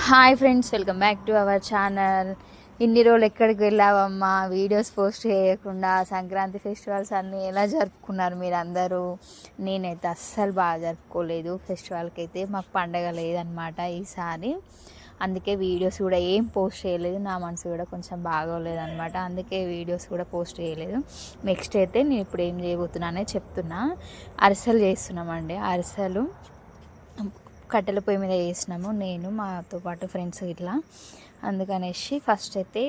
Hi friends, welcome back to our channel. ఇన్ని రోజులు ఎక్కడికి వెళ్ళావమ్మా, వీడియోస్ పోస్ట్ చేయకుండా? సంక్రాంతి ఫెస్టివల్స్ అన్నీ ఎలా జరుపుకున్నారు మీరు అందరూ? నేనైతే అస్సలు బాగా జరుపుకోలేదు. ఫెస్టివల్కి అయితే మాకు పండగ లేదనమాట ఈసారి. అందుకే వీడియోస్ కూడా ఏం పోస్ట్ చేయలేదు. నా మనసు కూడా కొంచెం బాగోలేదనమాట. అందుకే వీడియోస్ కూడా పోస్ట్ చేయలేదు. నెక్స్ట్ అయితే నేను ఇప్పుడు ఏం చేయబోతున్నానే చెప్తున్నా. అరిసెలు చేస్తున్నామండి. అరిసెలు కట్టెల పొయ్యి మీద చేసినాము, నేను మాతో పాటు ఫ్రెండ్స్ ఇట్లా. అందుకనేసి ఫస్ట్ అయితే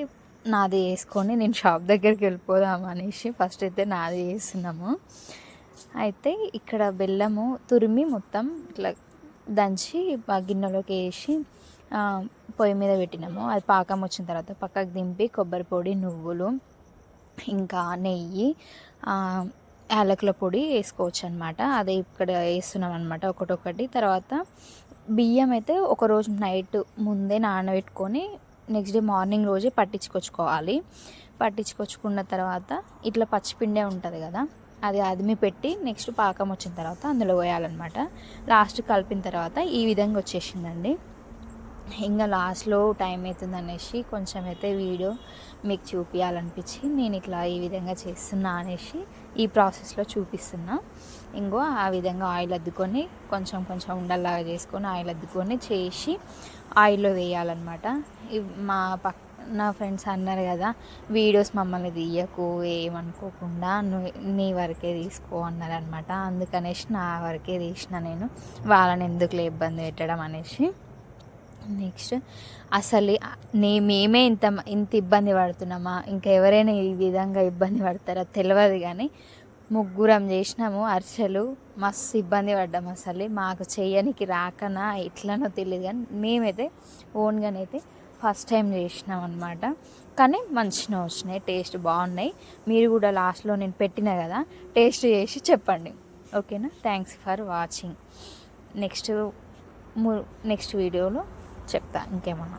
నాది వేసుకొని నేను షాప్ దగ్గరికి వెళ్ళిపోదాం అనేసి ఫస్ట్ అయితే నాది వేస్తున్నాము. అయితే ఇక్కడ బెల్లము తురిమి మొత్తం ఇట్లా దంచి గిన్నెలోకి వేసి పొయ్యి మీద పెట్టినాము. అది పాకం వచ్చిన తర్వాత పక్కకు దింపి కొబ్బరి పొడి, నువ్వులు, ఇంకా నెయ్యి, యాలకుల పొడి వేసుకోవచ్చు అనమాట. అదే ఇక్కడ వేస్తున్నాం అనమాట ఒకటొకటి. తర్వాత బియ్యం అయితే ఒకరోజు నైట్ ముందే నానబెట్టుకొని నెక్స్ట్ డే మార్నింగ్ రోజే పట్టించుకొచ్చుకోవాలి. పట్టించుకొచ్చుకున్న తర్వాత ఇట్లా పచ్చిపిండే ఉంటుంది కదా, అది అదిమి పెట్టి నెక్స్ట్ పాకం వచ్చిన తర్వాత అందులో పోయాలన్నమాట. లాస్ట్ కలిపిన తర్వాత ఈ విధంగా వచ్చేసిందండి. ఇంకా లాస్ట్లో టైం అవుతుంది అనేసి కొంచెం అయితే వీడియో మీకు చూపించాలనిపించి నేను ఇట్లా ఈ విధంగా చేస్తున్నా అనేసి ఈ ప్రాసెస్లో చూపిస్తున్నా. ఇంకో ఆ విధంగా ఆయిల్ అద్దుకొని కొంచెం కొంచెం ఉండల్లాగా చేసుకొని ఆయిల్ అద్దుకొని చేసి ఆయిల్లో వేయాలన్నమాట. మా నా ఫ్రెండ్స్ అన్నారు కదా, వీడియోస్ మమ్మల్ని తీయకు, ఏమనుకోకుండా నీ వరకే తీసుకో అన్నారనమాట. అందుకనేసి నా వరకే తీసిన నేను, వాళ్ళని ఎందుకులే ఇబ్బంది పెట్టడం అనేసి. నెక్స్ట్ అసలు మేమే ఇంత ఇబ్బంది పడుతున్నామా, ఇంకా ఎవరైనా ఈ విధంగా ఇబ్బంది పడతారా తెలియదు. కానీ ముగ్గురం చేసినాము అరిసెలు, మస్తు ఇబ్బంది పడ్డాం. అసలు మాకు చేయనికి రాకనా ఎట్లనో తెలియదు, కానీ మేమైతే ఓన్గానైతే ఫస్ట్ టైం చేసినాం అనమాట. కానీ మంచిగా వచ్చినాయి, టేస్ట్ బాగున్నాయి. మీరు కూడా లాస్ట్లో నేను పెట్టినా కదా, టేస్ట్ చేసి చెప్పండి, ఓకేనా? Thanks for watching. నెక్స్ట్ వీడియోలో చెప్తా ఇంకేమన్నా.